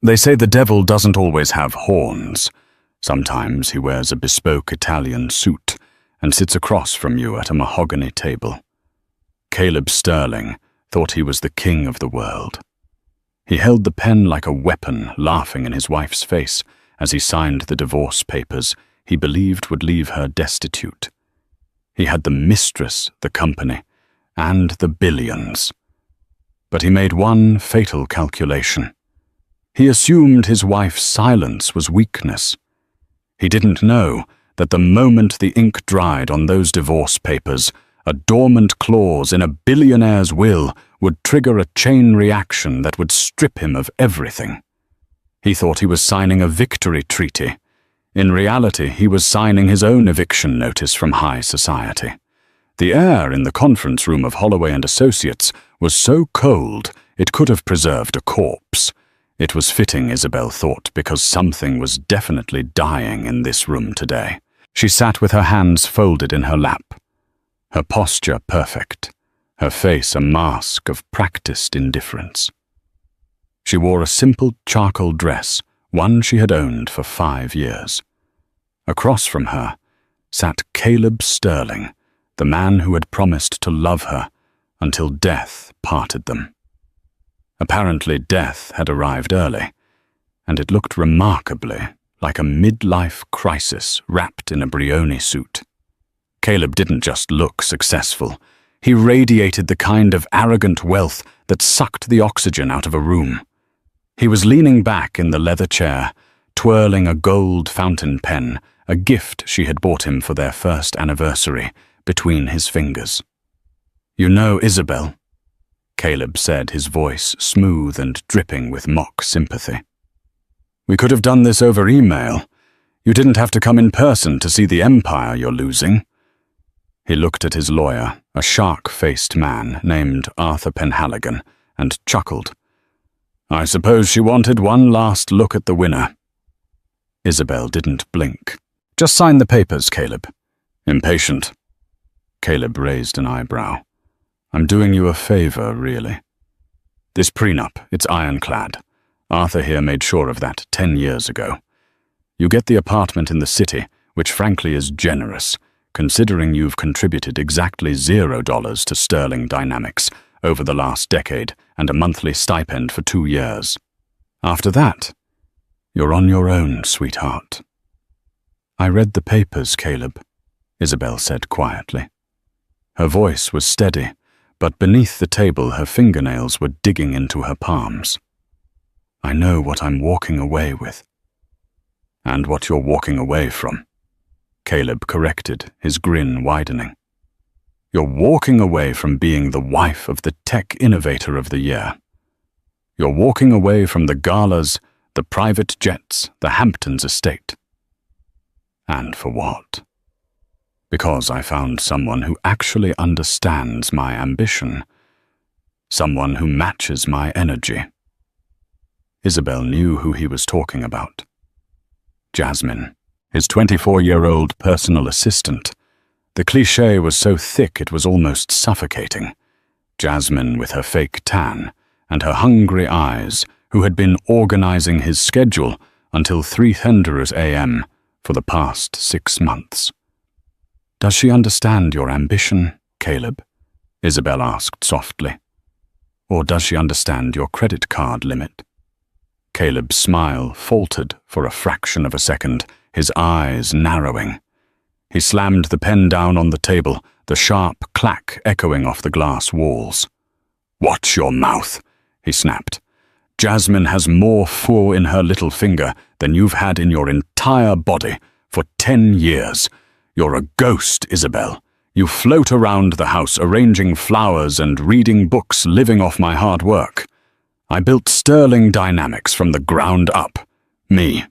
They say the devil doesn't always have horns. Sometimes he wears a bespoke Italian suit and sits across from you at a mahogany table. Caleb Sterling thought he was the king of the world. He held the pen like a weapon, laughing in his wife's face as he signed the divorce papers he believed would leave her destitute. He had the mistress, the company, and the billions. But he made one fatal calculation. He assumed his wife's silence was weakness. He didn't know that the moment the ink dried on those divorce papers, a dormant clause in a billionaire's will would trigger a chain reaction that would strip him of everything. He thought he was signing a victory treaty. In reality, he was signing his own eviction notice from high society. The air in the conference room of Holloway and Associates was so cold it could have preserved a corpse. It was fitting, Isabel thought, because something was definitely dying in this room today. She sat with her hands folded in her lap, her posture perfect, her face a mask of practiced indifference. She wore a simple charcoal dress, one she had owned for 5 years. Across from her sat Caleb Sterling, the man who had promised to love her until death parted them. Apparently death had arrived early, and it looked remarkably like a midlife crisis wrapped in a Brioni suit. Caleb didn't just look successful. He radiated the kind of arrogant wealth that sucked the oxygen out of a room. He was leaning back in the leather chair, twirling a gold fountain pen, a gift she had bought him for their first anniversary, between his fingers. "You know, Isabel," Caleb said, his voice smooth and dripping with mock sympathy. "We could have done this over email. You didn't have to come in person to see the empire you're losing." He looked at his lawyer, a shark-faced man named Arthur Penhaligon, and chuckled. "I suppose she wanted one last look at the winner." Isabel didn't blink. "Just sign the papers, Caleb." "Impatient." Caleb raised an eyebrow. "I'm doing you a favor, really. This prenup, it's ironclad. Arthur here made sure of that 10 years ago. You get the apartment in the city, which frankly is generous, considering you've contributed exactly $0 to Sterling Dynamics over the last decade and a monthly stipend for 2 years. After that, you're on your own, sweetheart." "I read the papers, Caleb," Isabel said quietly. Her voice was steady, but beneath the table her fingernails were digging into her palms. "I know what I'm walking away with." "And what you're walking away from," Caleb corrected, his grin widening. "You're walking away from being the wife of the tech innovator of the year. You're walking away from the galas, the private jets, the Hamptons estate. And for what? Because I found someone who actually understands my ambition, someone who matches my energy." Isabel knew who he was talking about. Jasmine, his 24-year-old personal assistant. The cliché was so thick it was almost suffocating. Jasmine with her fake tan and her hungry eyes, who had been organizing his schedule until 3:00 a.m. for the past 6 months. "Does she understand your ambition, Caleb?" Isabel asked softly. "Or does she understand your credit card limit?" Caleb's smile faltered for a fraction of a second, his eyes narrowing. He slammed the pen down on the table, the sharp clack echoing off the glass walls. "Watch your mouth," he snapped. "Jasmine has more four in her little finger than you've had in your entire body for 10 years. You're a ghost, Isabel. You float around the house arranging flowers and reading books, living off my hard work. I built Sterling Dynamics from the ground up. Me.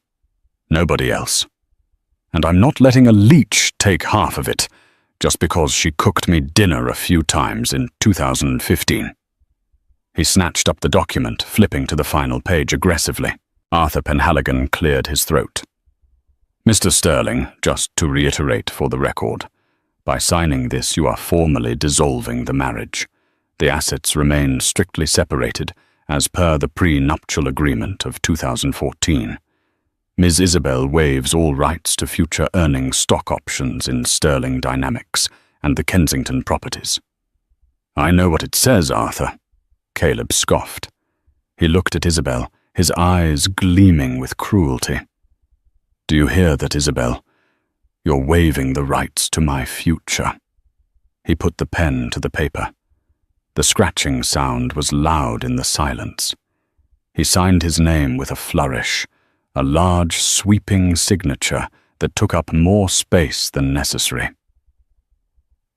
Nobody else. And I'm not letting a leech take half of it, just because she cooked me dinner a few times in 2015. He snatched up the document, flipping to the final page aggressively. Arthur Penhaligon cleared his throat. "Mr. Sterling, just to reiterate for the record, by signing this you are formally dissolving the marriage. The assets remain strictly separated, as per the pre-nuptial agreement of 2014. Ms. Isabel waives all rights to future earning stock options in Sterling Dynamics and the Kensington properties." "I know what it says, Arthur," Caleb scoffed. He looked at Isabel, his eyes gleaming with cruelty. "Do you hear that, Isabel? You're waiving the rights to my future." He put the pen to the paper. The scratching sound was loud in the silence. He signed his name with a flourish, a large, sweeping signature that took up more space than necessary.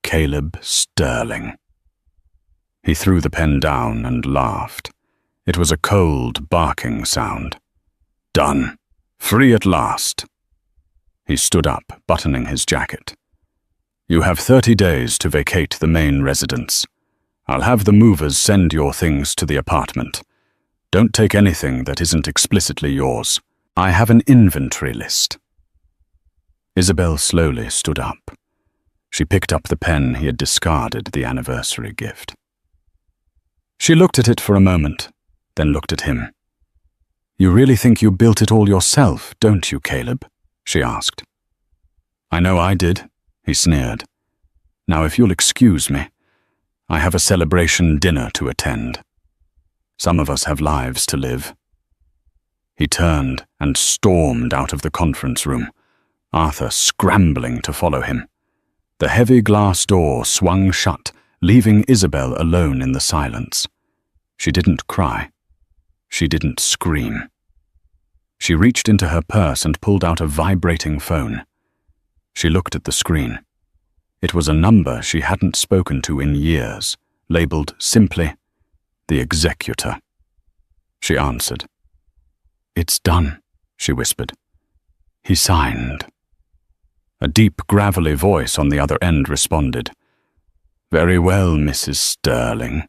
Caleb Sterling. He threw the pen down and laughed. It was a cold, barking sound. "Done. Free at last." He stood up, buttoning his jacket. "You have 30 days to vacate the main residence. I'll have the movers send your things to the apartment. Don't take anything that isn't explicitly yours. I have an inventory list." Isabel slowly stood up. She picked up the pen he had discarded the anniversary gift. She looked at it for a moment, then looked at him. "You really think you built it all yourself, don't you, Caleb?" she asked. "I know I did," he sneered. "Now, if you'll excuse me, I have a celebration dinner to attend. Some of us have lives to live." He turned and stormed out of the conference room, Arthur scrambling to follow him. The heavy glass door swung shut, leaving Isabel alone in the silence. She didn't cry. She didn't scream. She reached into her purse and pulled out a vibrating phone. She looked at the screen. It was a number she hadn't spoken to in years, labeled simply, "The Executor." She answered. "It's done," she whispered. "He signed." A deep, gravelly voice on the other end responded. "Very well, Mrs. Sterling.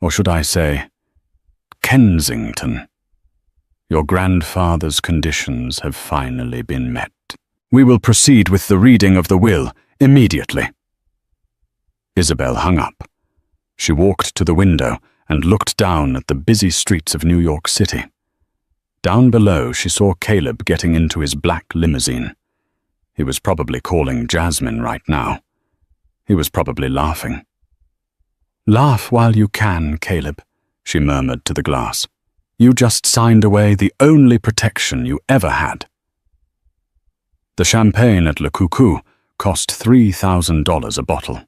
Or should I say, Kensington. Your grandfather's conditions have finally been met. We will proceed with the reading of the will immediately." Isabel hung up. She walked to the window and looked down at the busy streets of New York City. Down below, she saw Caleb getting into his black limousine. He was probably calling Jasmine right now. He was probably laughing. "Laugh while you can, Caleb," she murmured to the glass. "You just signed away the only protection you ever had." The champagne at Le Coucou cost $3,000 a bottle.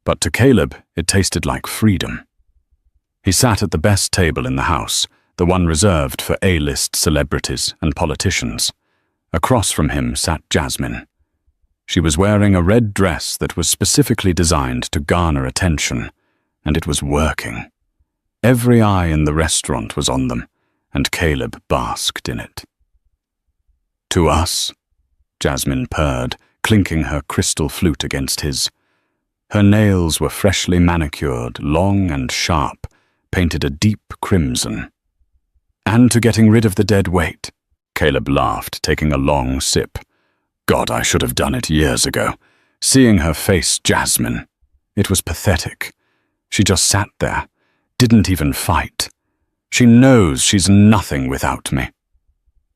But to Caleb, it tasted like freedom. He sat at the best table in the house, the one reserved for A-list celebrities and politicians. Across from him sat Jasmine. She was wearing a red dress that was specifically designed to garner attention, and it was working. Every eye in the restaurant was on them, and Caleb basked in it. "To us," Jasmine purred, clinking her crystal flute against his. Her nails were freshly manicured, long and sharp, painted a deep crimson. "And to getting rid of the dead weight," Caleb laughed, taking a long sip. "God, I should have done it years ago." Seeing her face Jasmine, it was pathetic. She just sat there, didn't even fight. She knows she's nothing without me.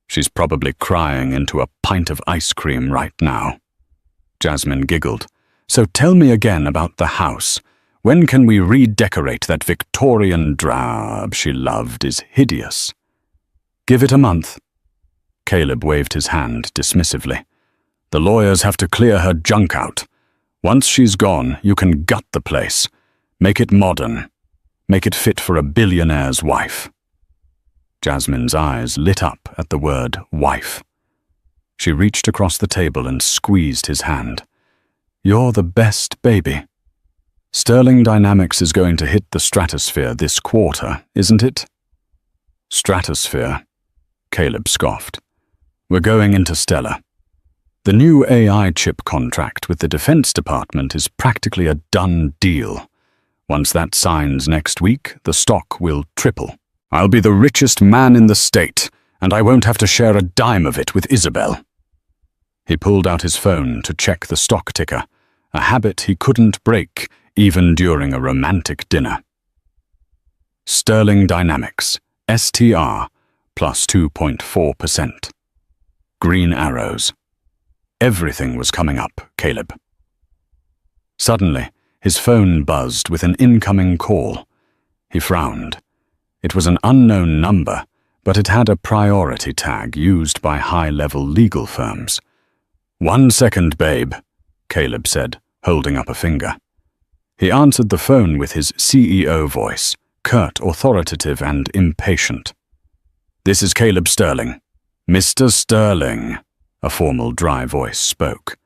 She's probably crying into a pint of ice cream right now. Jasmine giggled. "So tell me again about the house. When can we redecorate that Victorian drab she loved is hideous?" "Give it a month." Caleb waved his hand dismissively. "The lawyers have to clear her junk out. Once she's gone, you can gut the place. Make it modern. Make it fit for a billionaire's wife." Jasmine's eyes lit up at the word wife. She reached across the table and squeezed his hand. "You're the best baby. Sterling Dynamics is going to hit the stratosphere this quarter, isn't it?" "Stratosphere?" Caleb scoffed. "We're going interstellar. The new AI chip contract with the Defense Department is practically a done deal. Once that signs next week, the stock will triple. I'll be the richest man in the state, and I won't have to share a dime of it with Isabel." He pulled out his phone to check the stock ticker, a habit he couldn't break even during a romantic dinner. Sterling Dynamics, STR, plus 2.4%. Green arrows. Everything was coming up, Caleb. Suddenly, his phone buzzed with an incoming call. He frowned. It was an unknown number, but it had a priority tag used by high-level legal firms. "1 second, babe," Caleb said, holding up a finger. He answered the phone with his CEO voice, curt, authoritative, and impatient. "This is Caleb Sterling." "Mr. Sterling," a formal, dry voice spoke.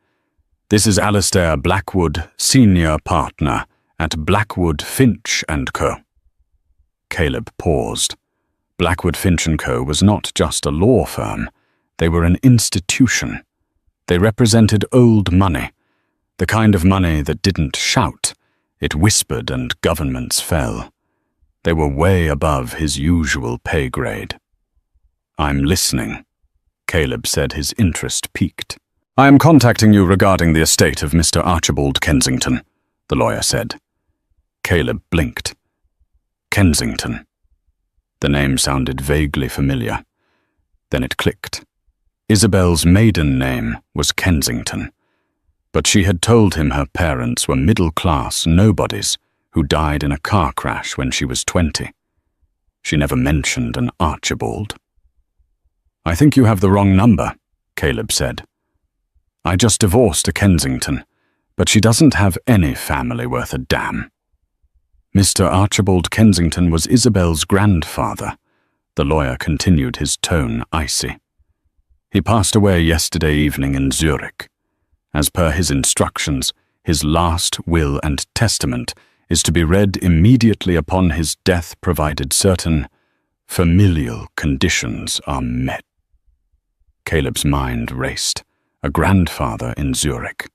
"This is Alistair Blackwood, senior partner at Blackwood, Finch & Co." Caleb paused. Blackwood, Finch & Co. was not just a law firm. They were an institution. They represented old money, the kind of money that didn't shout. It whispered and governments fell. They were way above his usual pay grade. "I'm listening," Caleb said, his interest piqued. "I am contacting you regarding the estate of Mr. Archibald Kensington," the lawyer said. Caleb blinked. Kensington. The name sounded vaguely familiar. Then it clicked. Isabel's maiden name was Kensington, but she had told him her parents were middle-class nobodies who died in a car crash when she was 20. She never mentioned an Archibald. "I think you have the wrong number," Caleb said. "I just divorced a Kensington, but she doesn't have any family worth a damn." Mr. Archibald Kensington was Isabel's grandfather. The lawyer continued, his tone icy. "He passed away yesterday evening in Zurich. As per his instructions, his last will and testament is to be read immediately upon his death, provided certain familial conditions are met." Caleb's mind raced. A grandfather in Zurich.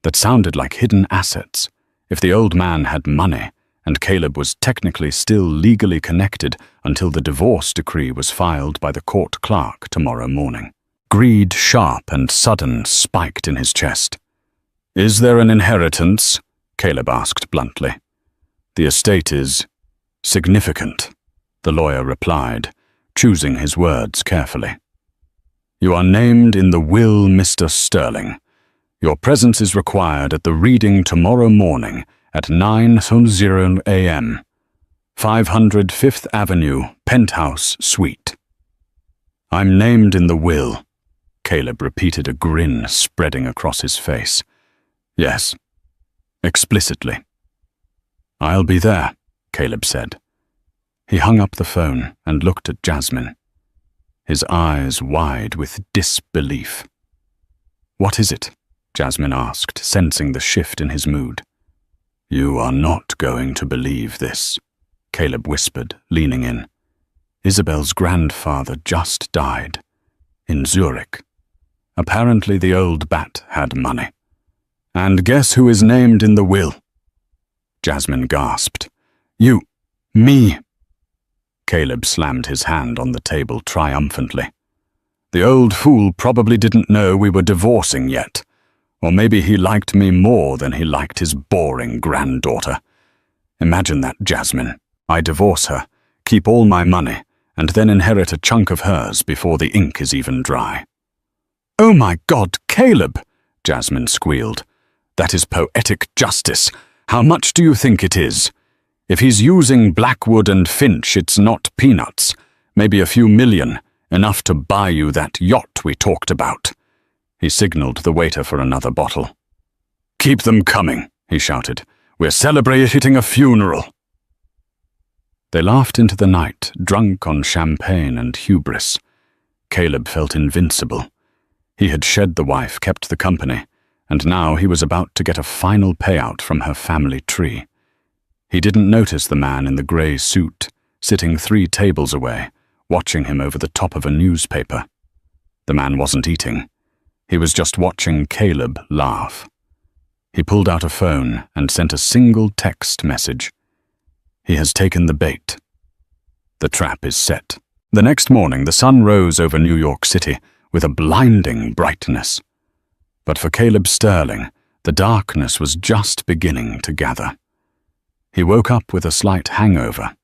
That sounded like hidden assets. If the old man had money, and Caleb was technically still legally connected until the divorce decree was filed by the court clerk tomorrow morning. Greed, sharp and sudden, spiked in his chest. "Is there an inheritance?" Caleb asked bluntly. "The estate is significant," the lawyer replied, choosing his words carefully. "You are named in the will, Mr. Sterling. Your presence is required at the reading tomorrow morning at 9:00 a.m. 500 Fifth Avenue, Penthouse Suite." "I'm named in the will," Caleb repeated, a grin spreading across his face. "Yes, explicitly." "I'll be there," Caleb said. He hung up the phone and looked at Jasmine, his eyes wide with disbelief. "What is it?" Jasmine asked, sensing the shift in his mood. "You are not going to believe this," Caleb whispered, leaning in. "Isabel's grandfather just died. In Zurich. Apparently the old bat had money. And guess who is named in the will?" Jasmine gasped. "You, me." Caleb slammed his hand on the table triumphantly. "The old fool probably didn't know we were divorcing yet. Or maybe he liked me more than he liked his boring granddaughter. Imagine that, Jasmine. I divorce her, keep all my money, and then inherit a chunk of hers before the ink is even dry." "Oh my God, Caleb!" Jasmine squealed. "That is poetic justice. How much do you think it is? If he's using Blackwood and Finch, it's not peanuts. Maybe a few million, enough to buy you that yacht we talked about." He signaled the waiter for another bottle. "Keep them coming," he shouted. "We're celebrating a funeral." They laughed into the night, drunk on champagne and hubris. Caleb felt invincible. He had shed the wife, kept the company, and now he was about to get a final payout from her family tree. He didn't notice the man in the grey suit, sitting 3 tables away, watching him over the top of a newspaper. The man wasn't eating. He was just watching Caleb laugh. He pulled out a phone and sent a single text message. He has taken the bait. The trap is set. The next morning, the sun rose over New York City with a blinding brightness. But for Caleb Sterling, the darkness was just beginning to gather. He woke up with a slight hangover,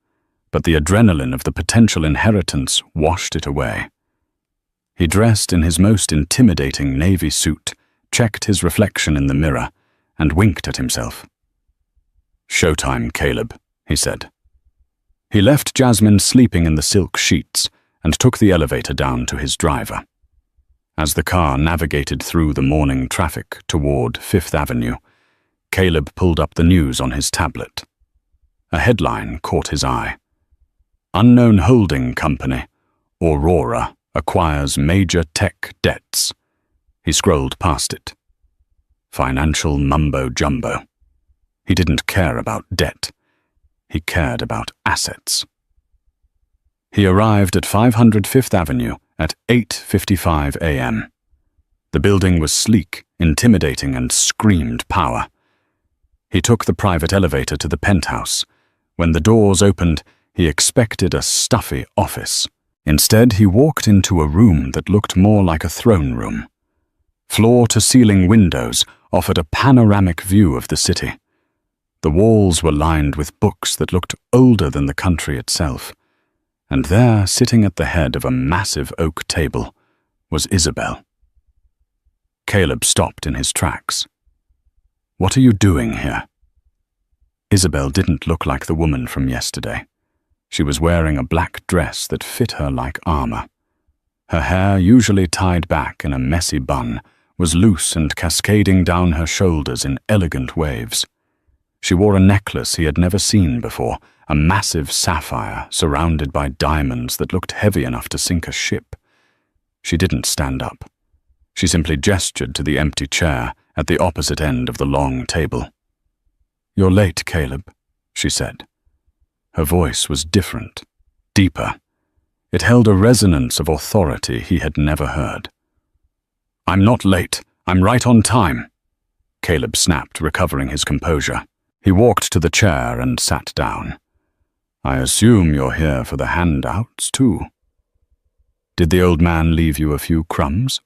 but the adrenaline of the potential inheritance washed it away. He dressed in his most intimidating navy suit, checked his reflection in the mirror, and winked at himself. "Showtime, Caleb," he said. He left Jasmine sleeping in the silk sheets and took the elevator down to his driver. As the car navigated through the morning traffic toward Fifth Avenue, Caleb pulled up the news on his tablet. A headline caught his eye. "Unknown holding company, Aurora, acquires major tech debts." He scrolled past it. Financial mumbo-jumbo. He didn't care about debt. He cared about assets. He arrived at 500 Fifth Avenue at 8:55 a.m. The building was sleek, intimidating, and screamed power. He took the private elevator to the penthouse. When the doors opened, he expected a stuffy office. Instead, he walked into a room that looked more like a throne room. Floor-to-ceiling windows offered a panoramic view of the city. The walls were lined with books that looked older than the country itself. And there, sitting at the head of a massive oak table, was Isabel. Caleb stopped in his tracks. "What are you doing here?" Isabel didn't look like the woman from yesterday. She was wearing a black dress that fit her like armor. Her hair, usually tied back in a messy bun, was loose and cascading down her shoulders in elegant waves. She wore a necklace he had never seen before, a massive sapphire surrounded by diamonds that looked heavy enough to sink a ship. She didn't stand up. She simply gestured to the empty chair at the opposite end of the long table. "You're late, Caleb," she said. Her voice was different, deeper. It held a resonance of authority he had never heard. "I'm not late. I'm right on time," Caleb snapped, recovering his composure. He walked to the chair and sat down. "I assume you're here for the handouts, too. Did the old man leave you a few crumbs?"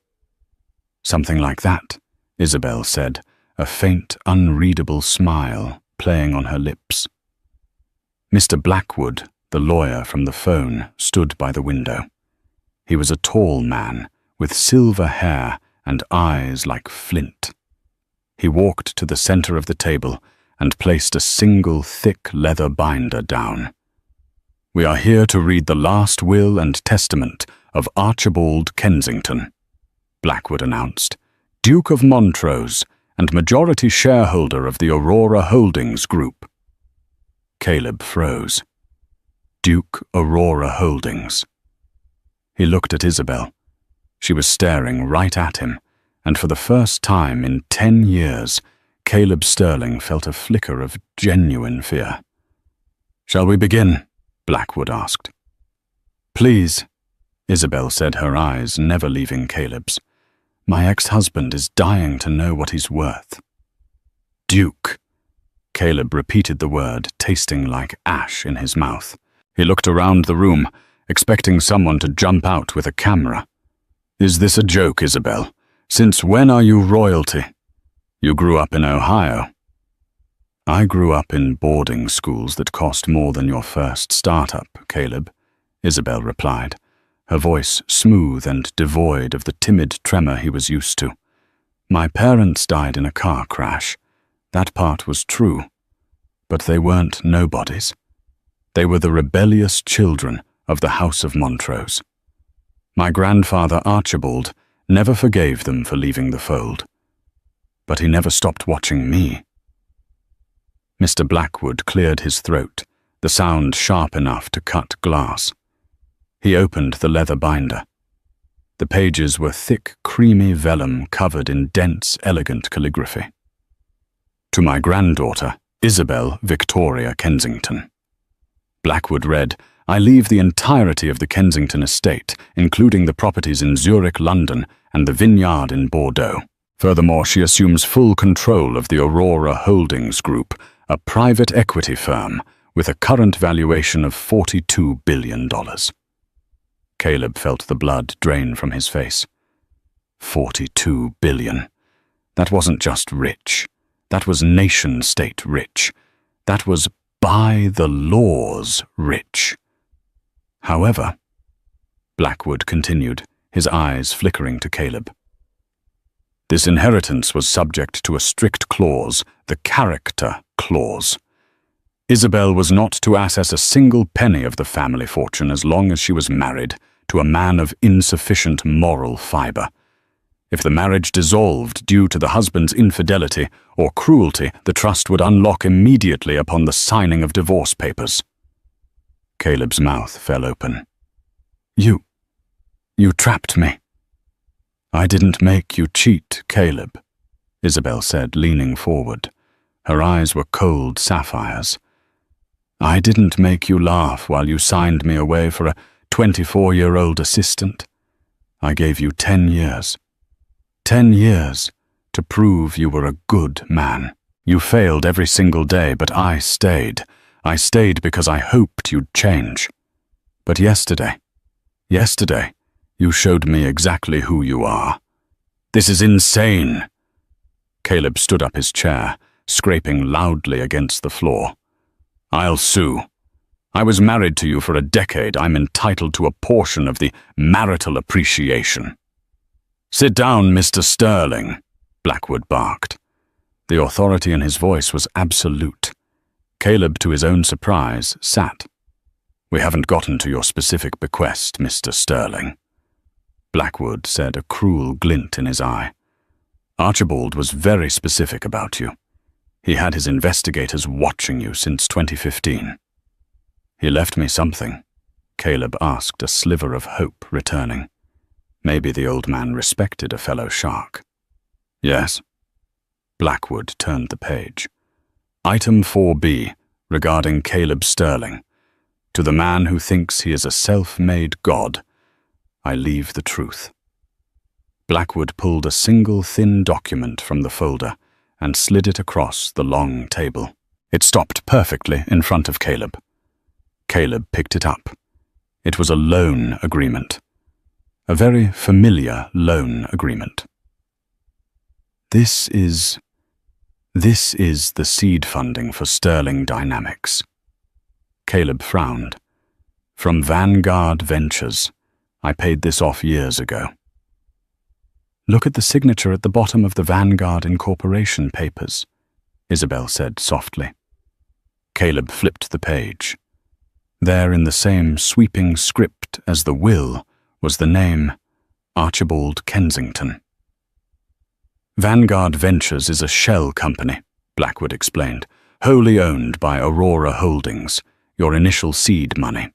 "Something like that," Isabel said, a faint, unreadable smile playing on her lips. Mr. Blackwood, the lawyer from the phone, stood by the window. He was a tall man with silver hair and eyes like flint. He walked to the center of the table and placed a single thick leather binder down. "We are here to read the last will and testament of Archibald Kensington," Blackwood announced, "Duke of Montrose and majority shareholder of the Aurora Holdings Group." Caleb froze. Duke Aurora Holdings. He looked at Isabel. She was staring right at him, and for the first time in 10 years, Caleb Sterling felt a flicker of genuine fear. "Shall we begin?" Blackwood asked. "Please," Isabel said, her eyes never leaving Caleb's. "My ex-husband is dying to know what he's worth." "Duke." Caleb repeated the word, tasting like ash in his mouth. He looked around the room, expecting someone to jump out with a camera. "Is this a joke, Isabel? Since when are you royalty? You grew up in Ohio." "I grew up in boarding schools that cost more than your first startup, Caleb," Isabel replied, her voice smooth and devoid of the timid tremor he was used to. "My parents died in a car crash. That part was true. But they weren't nobodies. They were the rebellious children of the House of Montrose. My grandfather Archibald never forgave them for leaving the fold. But he never stopped watching me." Mr. Blackwood cleared his throat, the sound sharp enough to cut glass. He opened the leather binder. The pages were thick, creamy vellum covered in dense, elegant calligraphy. "To my granddaughter, Isabel Victoria Kensington." Blackwood read, "I leave the entirety of the Kensington estate, including the properties in Zurich, London, and the vineyard in Bordeaux. Furthermore, she assumes full control of the Aurora Holdings Group, a private equity firm with a current valuation of $42 billion. Caleb felt the blood drain from his face. $42 billion. That wasn't just rich. That was nation-state rich. That was by the laws rich. However, Blackwood continued, his eyes flickering to Caleb, this inheritance was subject to a strict clause, the character clause. Isabel was not to access a single penny of the family fortune as long as she was married to a man of insufficient moral fiber. If the marriage dissolved due to the husband's infidelity or cruelty, the trust would unlock immediately upon the signing of divorce papers. Caleb's mouth fell open. You trapped me. I didn't make you cheat, Caleb, Isabel said, leaning forward. Her eyes were cold sapphires. I didn't make you laugh while you signed me away for a 24-year-old assistant. I gave you 10 years. 10 years to prove you were a good man. You failed every single day, but I stayed. I stayed because I hoped you'd change. But yesterday, you showed me exactly who you are. This is insane. Caleb stood up his chair, scraping loudly against the floor. I'll sue. I was married to you for a decade. I'm entitled to a portion of the marital appreciation. Sit down, Mr. Sterling, Blackwood barked. The authority in his voice was absolute. Caleb, to his own surprise, sat. We haven't gotten to your specific bequest, Mr. Sterling. Blackwood said, a cruel glint in his eye. Archibald was very specific about you. He had his investigators watching you since 2015. He left me something, Caleb asked, a sliver of hope returning. Maybe the old man respected a fellow shark. Yes. Blackwood turned the page. Item 4B, regarding Caleb Sterling. To the man who thinks he is a self-made god, I leave the truth. Blackwood pulled a single thin document from the folder and slid it across the long table. It stopped perfectly in front of Caleb. Caleb picked it up. It was a loan agreement. A very familiar loan agreement. This is the seed funding for Sterling Dynamics. Caleb frowned. From Vanguard Ventures. I paid this off years ago. Look at the signature at the bottom of the Vanguard Incorporation papers, Isabel said softly. Caleb flipped the page. There, in the same sweeping script as the will, was the name Archibald Kensington. Vanguard Ventures is a shell company, Blackwood explained, wholly owned by Aurora Holdings, your initial seed money.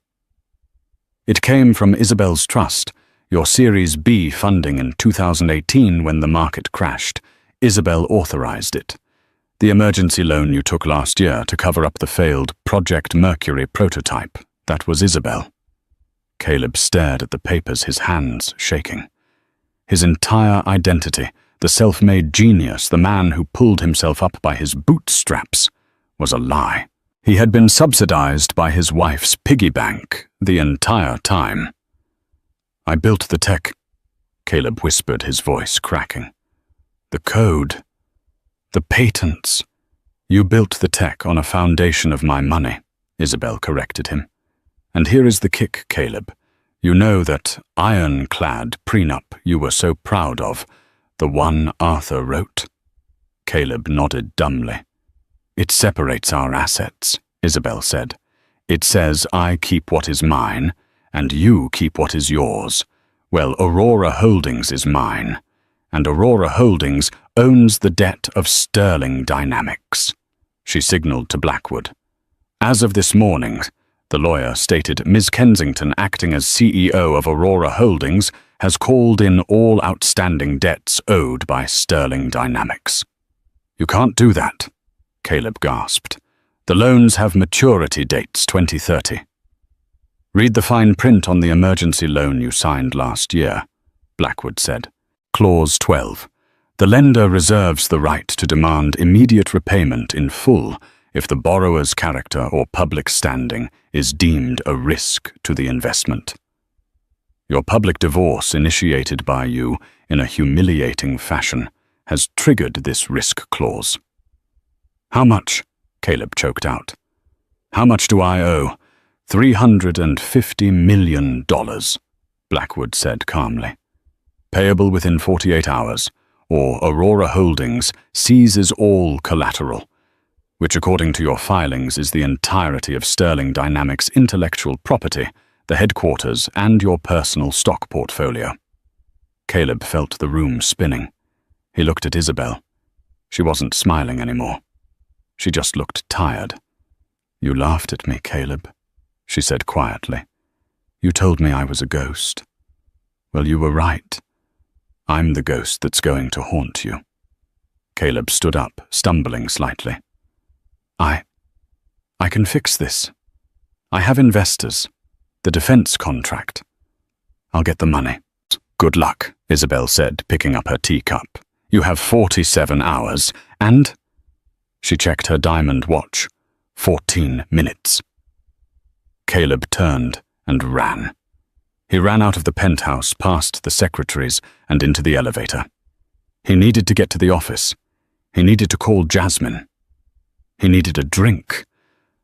It came from Isabel's trust, your Series B funding in 2018 when the market crashed. Isabel authorized it. The emergency loan you took last year to cover up the failed Project Mercury prototype, that was Isabel. Caleb stared at the papers, his hands shaking. His entire identity, the self-made genius, the man who pulled himself up by his bootstraps, was a lie. He had been subsidized by his wife's piggy bank the entire time. I built the tech, Caleb whispered, his voice cracking. The code, the patents. You built the tech on a foundation of my money, Isabel corrected him. And here is the kick, Caleb. You know that ironclad prenup you were so proud of, the one Arthur wrote? Caleb nodded dumbly. It separates our assets, Isabel said. It says I keep what is mine, and you keep what is yours. Well, Aurora Holdings is mine, and Aurora Holdings owns the debt of Sterling Dynamics. She signaled to Blackwood. As of this morning, the lawyer stated, Ms. Kensington, acting as CEO of Aurora Holdings, has called in all outstanding debts owed by Sterling Dynamics. You can't do that, Caleb gasped. The loans have maturity dates 2030. Read the fine print on the emergency loan you signed last year, Blackwood said. Clause 12. The lender reserves the right to demand immediate repayment in full if the borrower's character or public standing is deemed a risk to the investment. Your public divorce, initiated by you in a humiliating fashion, has triggered this risk clause. How much? Caleb choked out. How much do I owe? $350 million, Blackwood said calmly. Payable within 48 hours, or Aurora Holdings seizes all collateral, which according to your filings is the entirety of Sterling Dynamics' intellectual property, the headquarters, and your personal stock portfolio. Caleb felt the room spinning. He looked at Isabel. She wasn't smiling anymore. She just looked tired. You laughed at me, Caleb, she said quietly. You told me I was a ghost. Well, you were right. I'm the ghost that's going to haunt you. Caleb stood up, stumbling slightly. I can fix this. I have investors. The defense contract. I'll get the money. Good luck, Isabel said, picking up her teacup. You have 47 hours, and... She checked her diamond watch. 14 minutes. Caleb turned and ran. He ran out of the penthouse, past the secretaries, and into the elevator. He needed to get to the office. He needed to call Jasmine. He needed a drink.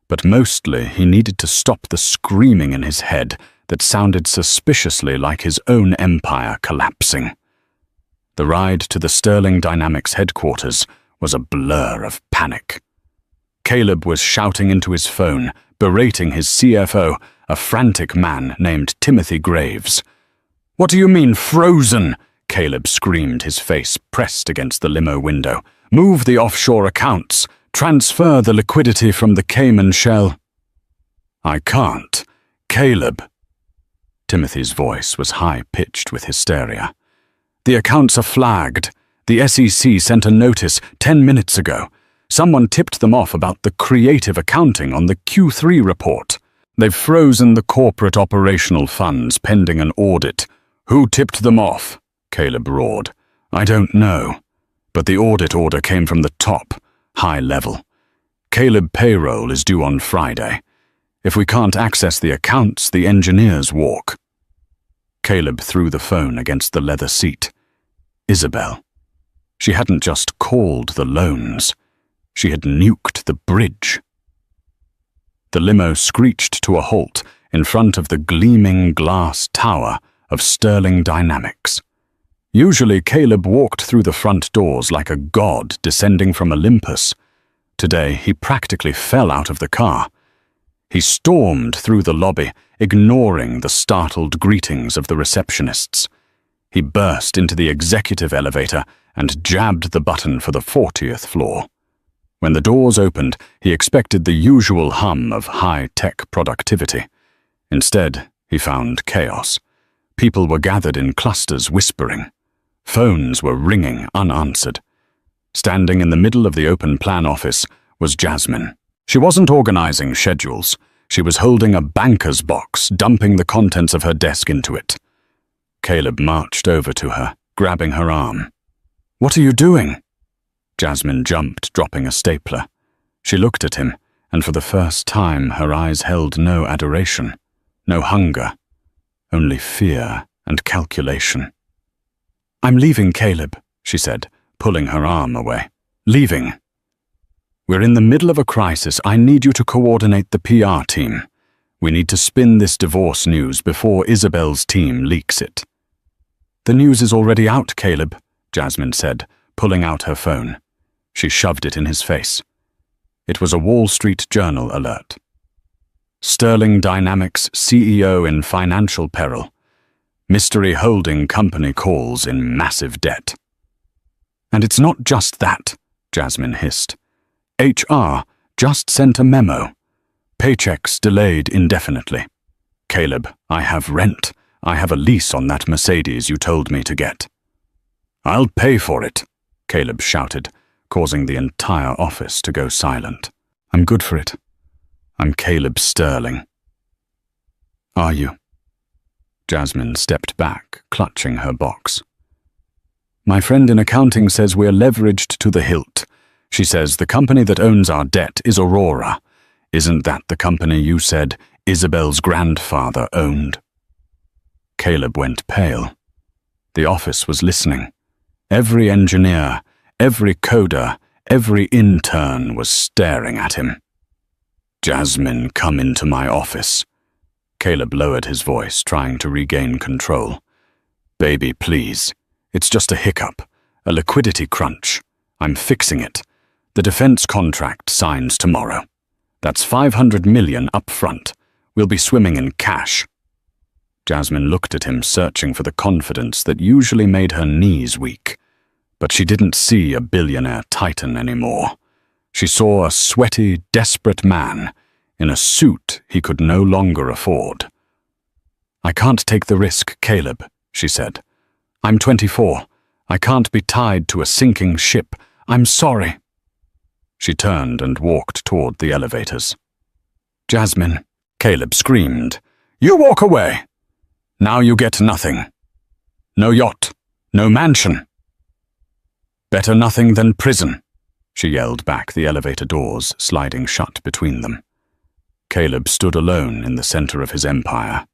But mostly he needed to stop the screaming in his head that sounded suspiciously like his own empire collapsing. The ride to the Sterling Dynamics headquarters was a blur of panic. Caleb was shouting into his phone, berating his CFO, a frantic man named Timothy Graves. "What do you mean, frozen?" Caleb screamed, his face pressed against the limo window. "Move the offshore accounts. Transfer the liquidity from the Cayman shell." "I can't. Caleb." Timothy's voice was high-pitched with hysteria. "The accounts are flagged. The SEC sent a notice 10 minutes ago. Someone tipped them off about the creative accounting on the Q3 report. They've frozen the corporate operational funds pending an audit." "Who tipped them off?" Caleb roared. "I don't know. But the audit order came from the top, high level. Caleb payroll is due on Friday. If we can't access the accounts, the engineers walk." Caleb threw the phone against the leather seat. Isabel. She hadn't just called the loans. She had nuked the bridge. The limo screeched to a halt in front of the gleaming glass tower of Sterling Dynamics. Usually Caleb walked through the front doors like a god descending from Olympus. Today he practically fell out of the car. He stormed through the lobby, ignoring the startled greetings of the receptionists. He burst into the executive elevator and jabbed the button for the 40th floor. When the doors opened, he expected the usual hum of high-tech productivity. Instead, he found chaos. People were gathered in clusters whispering. Phones were ringing unanswered. Standing in the middle of the open-plan office was Jasmine. She wasn't organizing schedules. She was holding a banker's box, dumping the contents of her desk into it. Caleb marched over to her, grabbing her arm. "What are you doing?" Jasmine jumped, dropping a stapler. She looked at him, and for the first time her eyes held no adoration, no hunger, only fear and calculation. "I'm leaving, Caleb," she said, pulling her arm away. "Leaving? We're in the middle of a crisis. I need you to coordinate the PR team. We need to spin this divorce news before Isabel's team leaks it." "The news is already out, Caleb," Jasmine said, pulling out her phone. She shoved it in his face. It was a Wall Street Journal alert. Sterling Dynamics CEO in financial peril. Mystery holding company calls in massive debt. "And it's not just that," Jasmine hissed. "HR just sent a memo. Paychecks delayed indefinitely. Caleb, I have rent. I have a lease on that Mercedes you told me to get." "I'll pay for it," Caleb shouted, causing the entire office to go silent. "I'm good for it. I'm Caleb Sterling." "Are you?" Jasmine stepped back, clutching her box. "My friend in accounting says we're leveraged to the hilt. She says the company that owns our debt is Aurora. Isn't that the company you said Isabel's grandfather owned?" Caleb went pale. The office was listening. Every engineer, every coder, every intern was staring at him. Jasmine, come into my office. Caleb lowered his voice, trying to regain control. Baby, please. It's just a hiccup, a liquidity crunch. I'm fixing it. The defense contract signs tomorrow. That's $500 million up front. We'll be swimming in cash. Jasmine looked at him, searching for the confidence that usually made her knees weak. But she didn't see a billionaire titan anymore. She saw a sweaty, desperate man in a suit he could no longer afford. I can't take the risk, Caleb, she said. I'm 24. I can't be tied to a sinking ship. I'm sorry. She turned and walked toward the elevators. Jasmine, Caleb screamed. You walk away. Now you get nothing. No yacht, no mansion. Better nothing than prison, she yelled back, the elevator doors sliding shut between them. Caleb stood alone in the center of his empire.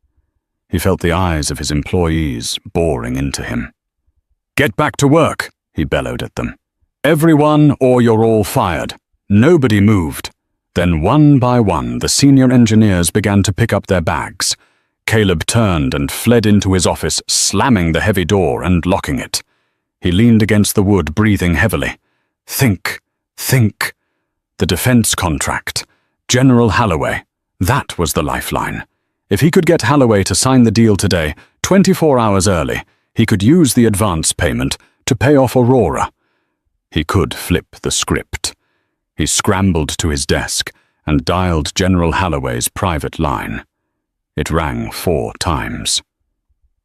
He felt the eyes of his employees boring into him. Get back to work, he bellowed at them. Everyone, or you're all fired. Nobody moved. Then one by one, the senior engineers began to pick up their bags. Caleb turned and fled into his office, slamming the heavy door and locking it. He leaned against the wood, breathing heavily. Think. The defense contract. General Holloway. That was the lifeline. If he could get Holloway to sign the deal today, 24 hours early, he could use the advance payment to pay off Aurora. He could flip the script. He scrambled to his desk and dialed General Holloway's private line. It rang 4 times.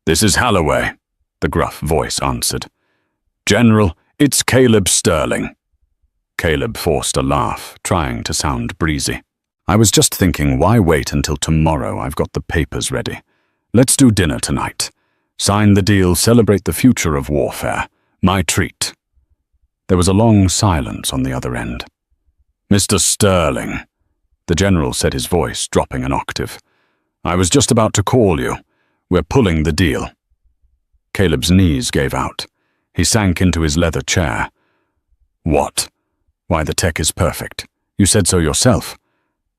This is Holloway, the gruff voice answered. General, it's Caleb Sterling. Caleb forced a laugh, trying to sound breezy. I was just thinking, why wait until tomorrow? I've got the papers ready. Let's do dinner tonight. Sign the deal, celebrate the future of warfare. My treat. There was a long silence on the other end. Mr. Sterling, the general said, his voice dropping an octave. I was just about to call you. We're pulling the deal. Caleb's knees gave out. He sank into his leather chair. What? Why, the tech is perfect. You said so yourself.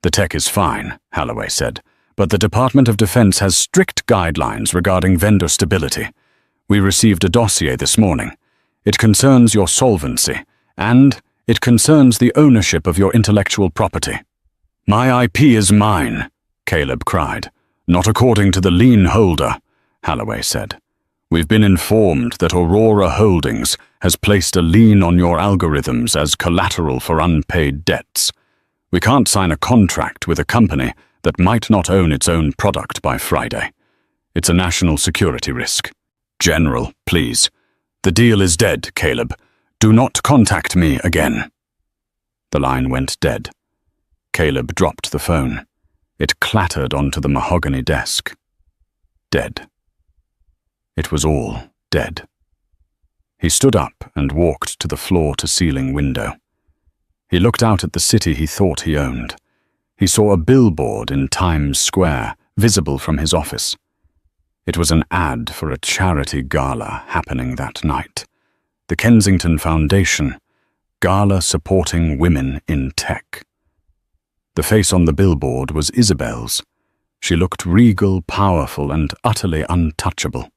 The tech is fine, Holloway said, but the Department of Defense has strict guidelines regarding vendor stability. We received a dossier this morning. It concerns your solvency, and it concerns the ownership of your intellectual property. My IP is mine, Caleb cried. Not according to the lien holder, Holloway said. We've been informed that Aurora Holdings has placed a lien on your algorithms as collateral for unpaid debts. We can't sign a contract with a company that might not own its own product by Friday. It's a national security risk. General, please. The deal is dead, Caleb. Do not contact me again. The line went dead. Caleb dropped the phone. It clattered onto the mahogany desk. Dead. It was all dead. He stood up and walked to the floor-to-ceiling window. He looked out at the city he thought he owned. He saw a billboard in Times Square, visible from his office. It was an ad for a charity gala happening that night. The Kensington Foundation, gala supporting women in tech. The face on the billboard was Isabel's. She looked regal, powerful, and utterly untouchable.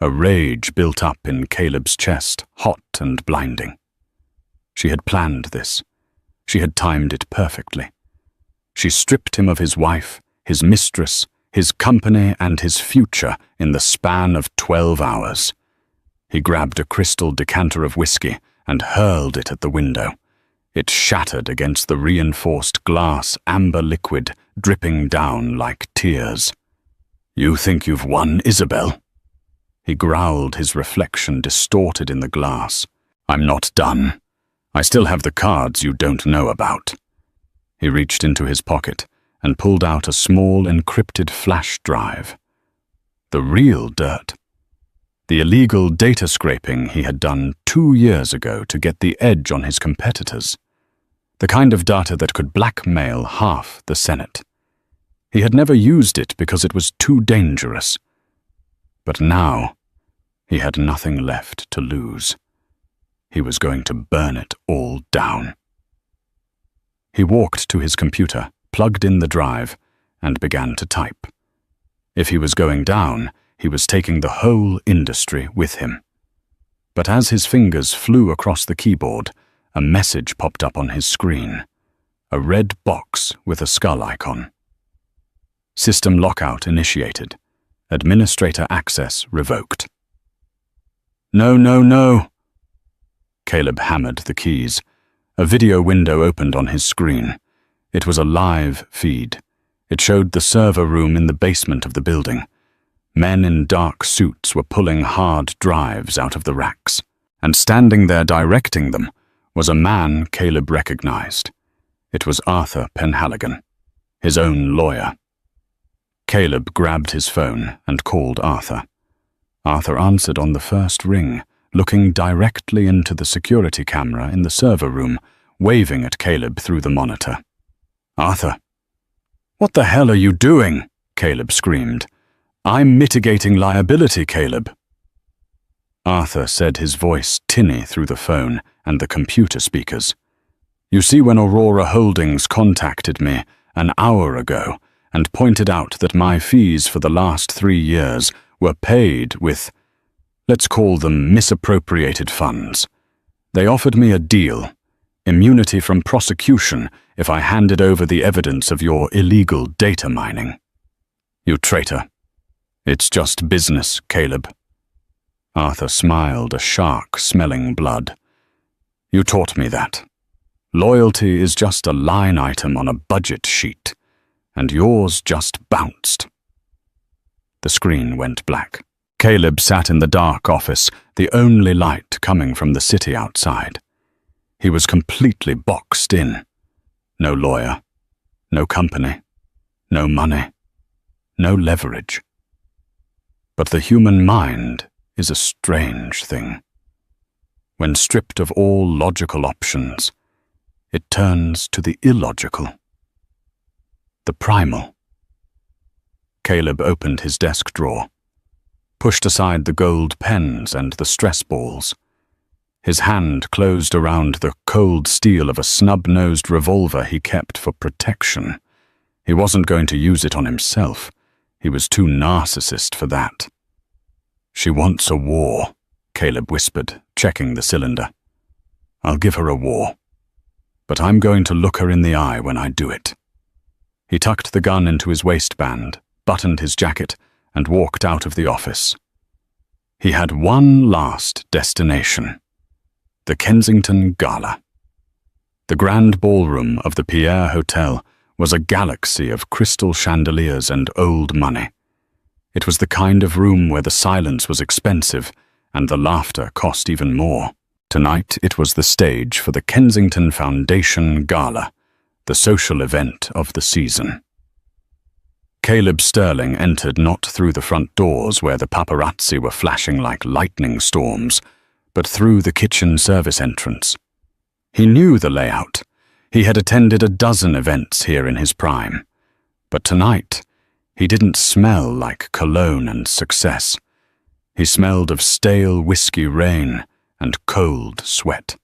A rage built up in Caleb's chest, hot and blinding. She had planned this. She had timed it perfectly. She stripped him of his wife, his mistress, his company, and his future in the span of 12 hours. He grabbed a crystal decanter of whiskey and hurled it at the window. It shattered against the reinforced glass, amber liquid dripping down like tears. You think you've won, Isabel? He growled, his reflection distorted in the glass. I'm not done. I still have the cards you don't know about. He reached into his pocket and pulled out a small encrypted flash drive. The real dirt. The illegal data scraping he had done 2 years ago to get the edge on his competitors. The kind of data that could blackmail half the Senate. He had never used it because it was too dangerous. But now, he had nothing left to lose. He was going to burn it all down. He walked to his computer, plugged in the drive, and began to type. If he was going down, he was taking the whole industry with him. But as his fingers flew across the keyboard, a message popped up on his screen. A red box with a skull icon. System lockout initiated. Administrator access revoked. No, no, no. Caleb hammered the keys. A video window opened on his screen. It was a live feed. It showed the server room in the basement of the building. Men in dark suits were pulling hard drives out of the racks, and standing there directing them was a man Caleb recognized. It was Arthur Penhaligon, his own lawyer. Caleb grabbed his phone and called Arthur. Arthur answered on the first ring, looking directly into the security camera in the server room, waving at Caleb through the monitor. "Arthur." "What the hell are you doing?" Caleb screamed. "I'm mitigating liability, Caleb." Arthur said, his voice tinny through the phone and the computer speakers. "You see, when Aurora Holdings contacted me an hour ago and pointed out that my fees for the last 3 years were paid with, let's call them misappropriated funds. They offered me a deal, immunity from prosecution if I handed over the evidence of your illegal data mining. You traitor. It's just business, Caleb." Arthur smiled, a shark-smelling blood. "You taught me that. Loyalty is just a line item on a budget sheet, and yours just bounced." The screen went black. Caleb sat in the dark office, the only light coming from the city outside. He was completely boxed in. No lawyer, no company, no money, no leverage. But the human mind is a strange thing. When stripped of all logical options, it turns to the illogical, the primal. Caleb opened his desk drawer, pushed aside the gold pens and the stress balls. His hand closed around the cold steel of a snub-nosed revolver he kept for protection. He wasn't going to use it on himself. He was too narcissist for that. "She wants a war," Caleb whispered, checking the cylinder. "I'll give her a war. But I'm going to look her in the eye when I do it." He tucked the gun into his waistband, buttoned his jacket, and walked out of the office. He had one last destination: the Kensington Gala. The grand ballroom of the Pierre Hotel was a galaxy of crystal chandeliers and old money. It was the kind of room where the silence was expensive and the laughter cost even more. Tonight it was the stage for the Kensington Foundation Gala, the social event of the season. Caleb Sterling entered not through the front doors where the paparazzi were flashing like lightning storms, but through the kitchen service entrance. He knew the layout. He had attended a dozen events here in his prime. But tonight, he didn't smell like cologne and success. He smelled of stale whiskey rain and cold sweat.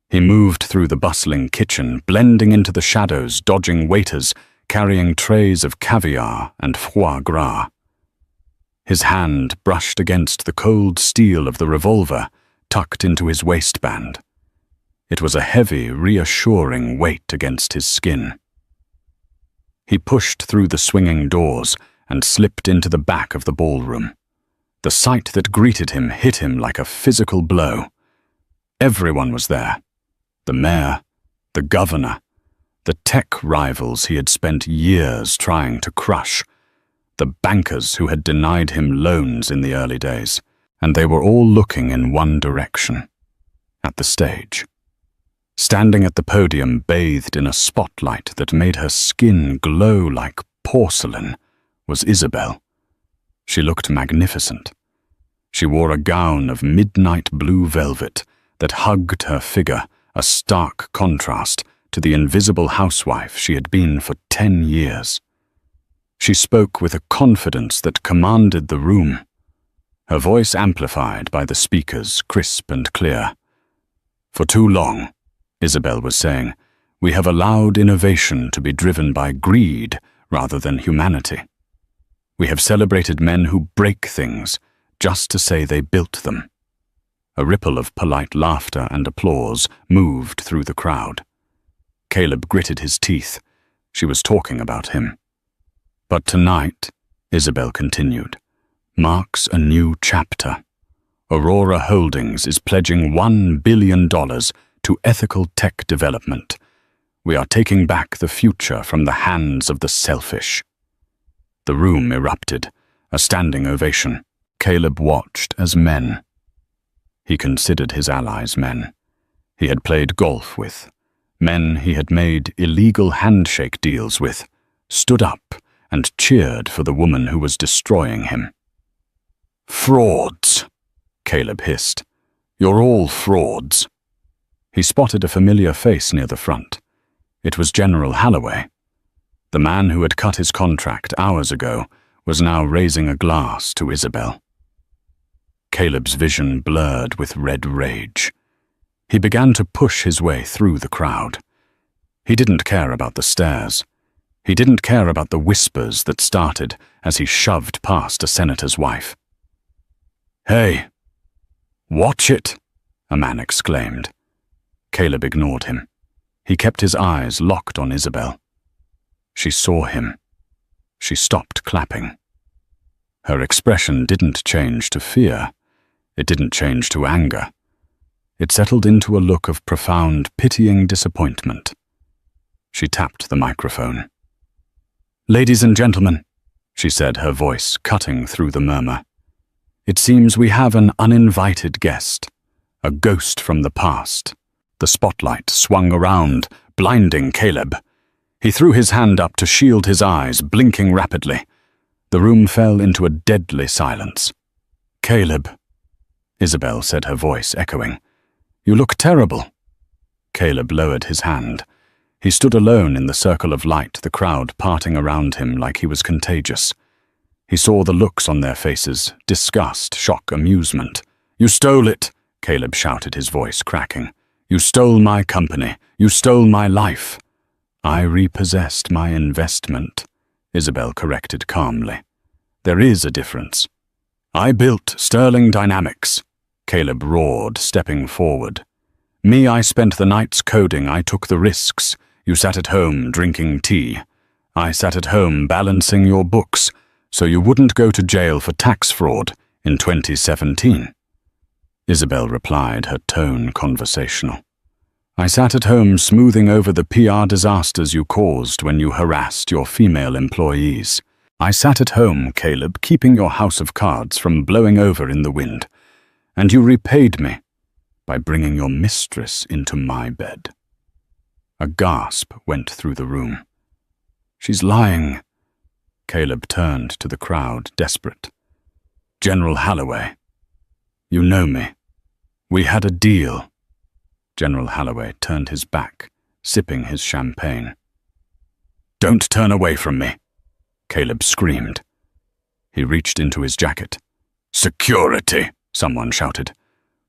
He moved through the bustling kitchen, blending into the shadows, dodging waiters, carrying trays of caviar and foie gras. His hand brushed against the cold steel of the revolver tucked into his waistband. It was a heavy, reassuring weight against his skin. He pushed through the swinging doors and slipped into the back of the ballroom. The sight that greeted him hit him like a physical blow. Everyone was there. The mayor, the governor, the tech rivals he had spent years trying to crush, the bankers who had denied him loans in the early days, and they were all looking in one direction, at the stage. Standing at the podium, bathed in a spotlight that made her skin glow like porcelain, was Isabel. She looked magnificent. She wore a gown of midnight blue velvet that hugged her figure, a stark contrast to the invisible housewife she had been for 10 years. She spoke with a confidence that commanded the room, her voice amplified by the speakers, crisp and clear. "For too long," Isabel was saying, We have allowed innovation to be driven by greed rather than humanity. We have celebrated men who break things just to say they built them. A ripple of polite laughter and applause moved through the crowd. Caleb gritted his teeth. She was talking about him. But tonight, Isabel continued, marks a new chapter. Aurora Holdings is pledging $1 billion to ethical tech development. We are taking back the future from the hands of the selfish. The room erupted, a standing ovation. Caleb watched as men. He considered his allies men. He had played golf with. Men he had made illegal handshake deals with, stood up and cheered for the woman who was destroying him. "Frauds," Caleb hissed. "You're all frauds." He spotted a familiar face near the front. It was General Holloway. The man who had cut his contract hours ago was now raising a glass to Isabel. Caleb's vision blurred with red rage. He began to push his way through the crowd. He didn't care about the stares. He didn't care about the whispers that started as he shoved past a senator's wife. "Hey, watch it," a man exclaimed. Caleb ignored him. He kept his eyes locked on Isabel. She saw him. She stopped clapping. Her expression didn't change to fear. It didn't change to anger. It settled into a look of profound, pitying disappointment. She tapped the microphone. "Ladies and gentlemen," she said, her voice cutting through the murmur. "It seems we have an uninvited guest, a ghost from the past." The spotlight swung around, blinding Caleb. He threw his hand up to shield his eyes, blinking rapidly. The room fell into a deadly silence. "Caleb," Isabel said, her voice echoing. "You look terrible." Caleb lowered his hand. He stood alone in the circle of light, the crowd parting around him like he was contagious. He saw the looks on their faces, disgust, shock, amusement. "You stole it," Caleb shouted, his voice cracking. "You stole my company. You stole my life." "I repossessed my investment," Isabel corrected calmly. "There is a difference." "I built Sterling Dynamics," Caleb roared, stepping forward. "Me, I spent the nights coding. I took the risks. You sat at home drinking tea. I sat at home balancing your books so you wouldn't go to jail for tax fraud in 2017. Isabel replied, her tone conversational. "I sat at home smoothing over the PR disasters you caused when you harassed your female employees. I sat at home, Caleb, keeping your house of cards from blowing over in the wind. And you repaid me by bringing your mistress into my bed." A gasp went through the room. "She's lying." Caleb turned to the crowd, desperate. "General Holloway, you know me. We had a deal." General Holloway turned his back, sipping his champagne. "Don't turn away from me," Caleb screamed. He reached into his jacket. "Security!" someone shouted.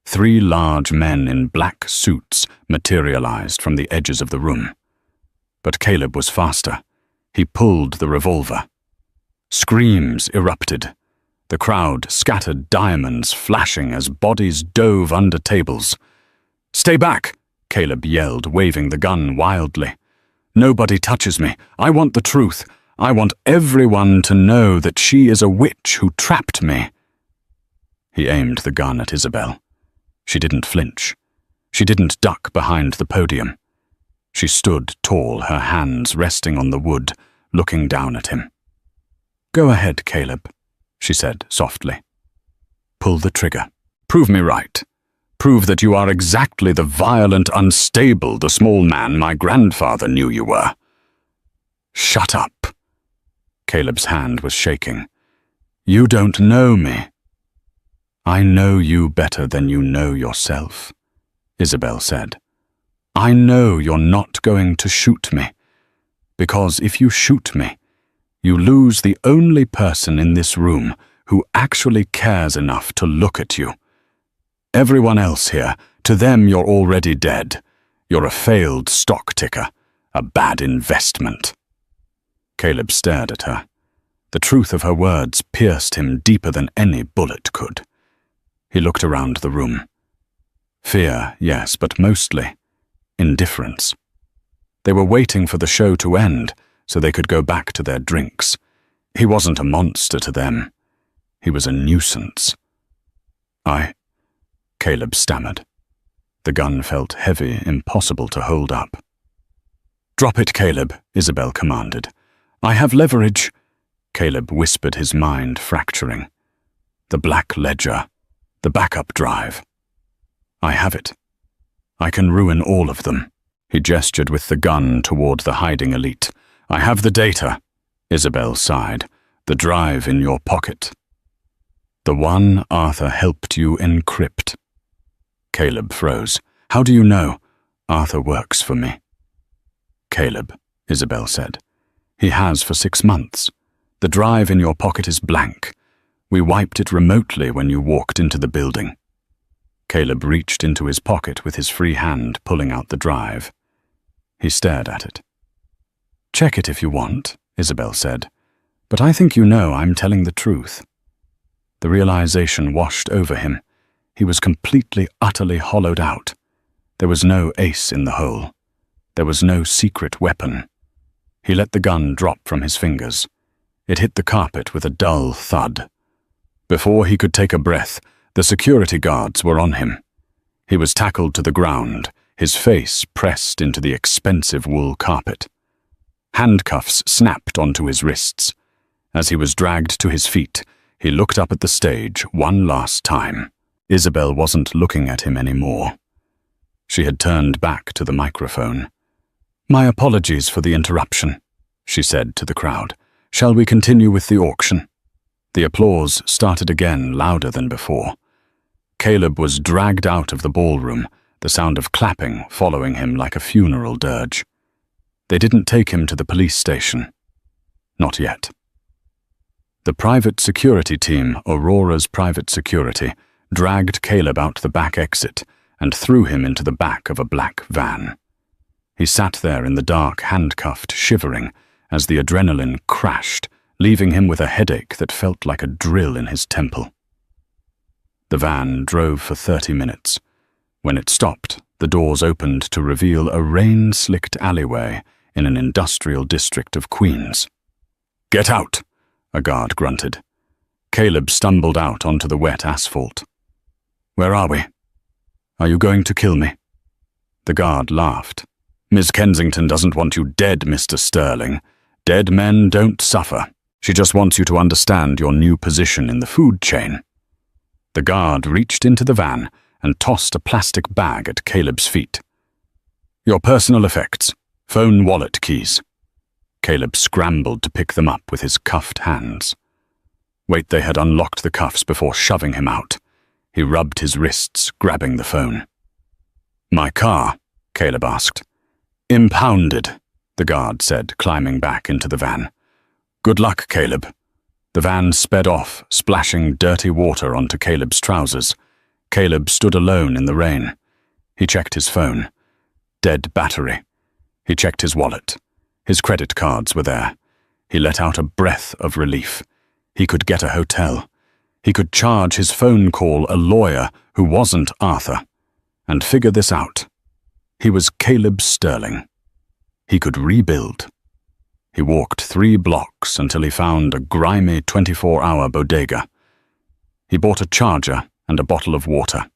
3 large men in black suits materialized from the edges of the room. But Caleb was faster. He pulled the revolver. Screams erupted. The crowd scattered, diamonds flashing as bodies dove under tables. "Stay back!" Caleb yelled, waving the gun wildly. "Nobody touches me. I want the truth. I want everyone to know that she is a witch who trapped me." He aimed the gun at Isabel. She didn't flinch. She didn't duck behind the podium. She stood tall, her hands resting on the wood, looking down at him. "Go ahead, Caleb," she said softly. "Pull the trigger. Prove me right. Prove that you are exactly the violent, unstable, the small man my grandfather knew you were." "Shut up." Caleb's hand was shaking. "You don't know me." "I know you better than you know yourself," Isabel said. "I know you're not going to shoot me, because if you shoot me, you lose the only person in this room who actually cares enough to look at you. Everyone else here, to them you're already dead. You're a failed stock ticker, A bad investment. Caleb stared at her. The truth of her words pierced him deeper than any bullet could. He looked around the room. Fear, yes, but mostly indifference. They were waiting for the show to end so they could go back to their drinks. He wasn't a monster to them. He was a nuisance. Caleb stammered. The gun felt heavy, impossible to hold up. "Drop it, Caleb," Isabel commanded. "I have leverage." Caleb whispered, his mind fracturing. "The black ledger. The backup drive. I have it. I can ruin all of them." He gestured with the gun toward the hiding elite. "I have the data," Isabel sighed. "The drive in your pocket. The one Arthur helped you encrypt." Caleb froze. "How do you know?" "Arthur works for me." "Caleb," Isabel said. "He has for 6 months. The drive in your pocket is blank. We wiped it remotely when you walked into the building." Caleb reached into his pocket with his free hand, pulling out the drive. He stared at it. "Check it if you want," Isabel said, "but I think you know I'm telling the truth." The realization washed over him. He was completely, utterly hollowed out. There was no ace in the hole. There was no secret weapon. He let the gun drop from his fingers. It hit the carpet with a dull thud. Before he could take a breath, the security guards were on him. He was tackled to the ground, his face pressed into the expensive wool carpet. Handcuffs snapped onto his wrists. As he was dragged to his feet, he looked up at the stage one last time. Isabel wasn't looking at him anymore. She had turned back to the microphone. "My apologies for the interruption," she said to the crowd. "Shall we continue with the auction?" The applause started again, louder than before. Caleb was dragged out of the ballroom, the sound of clapping following him like a funeral dirge. They didn't take him to the police station. Not yet. The private security team, Aurora's private security, dragged Caleb out the back exit and threw him into the back of a black van. He sat there in the dark, handcuffed, shivering, as the adrenaline crashed, leaving him with a headache that felt like a drill in his temple. The van drove for 30 minutes. When it stopped, the doors opened to reveal a rain-slicked alleyway in an industrial district of Queens. "Get out!" a guard grunted. Caleb stumbled out onto the wet asphalt. "Where are we?" "Are you going to kill me?" The guard laughed. "Miss Kensington doesn't want you dead, Mr. Sterling. Dead men don't suffer. She just wants you to understand your new position in the food chain." The guard reached into the van and tossed a plastic bag at Caleb's feet. "Your personal effects. Phone, wallet, keys." Caleb scrambled to pick them up with his cuffed hands. Wait, they had unlocked the cuffs before shoving him out. He rubbed his wrists, grabbing the phone. "My car?" Caleb asked. "Impounded," the guard said, climbing back into the van. "Good luck, Caleb." The van sped off, splashing dirty water onto Caleb's trousers. Caleb stood alone in the rain. He checked his phone. Dead battery. He checked his wallet. His credit cards were there. He let out a breath of relief. He could get a hotel. He could charge his phone call a lawyer who wasn't Arthur. And figure this out. He was Caleb Sterling. He could rebuild. He walked 3 blocks until he found a grimy 24-hour bodega. He bought a charger and a bottle of water.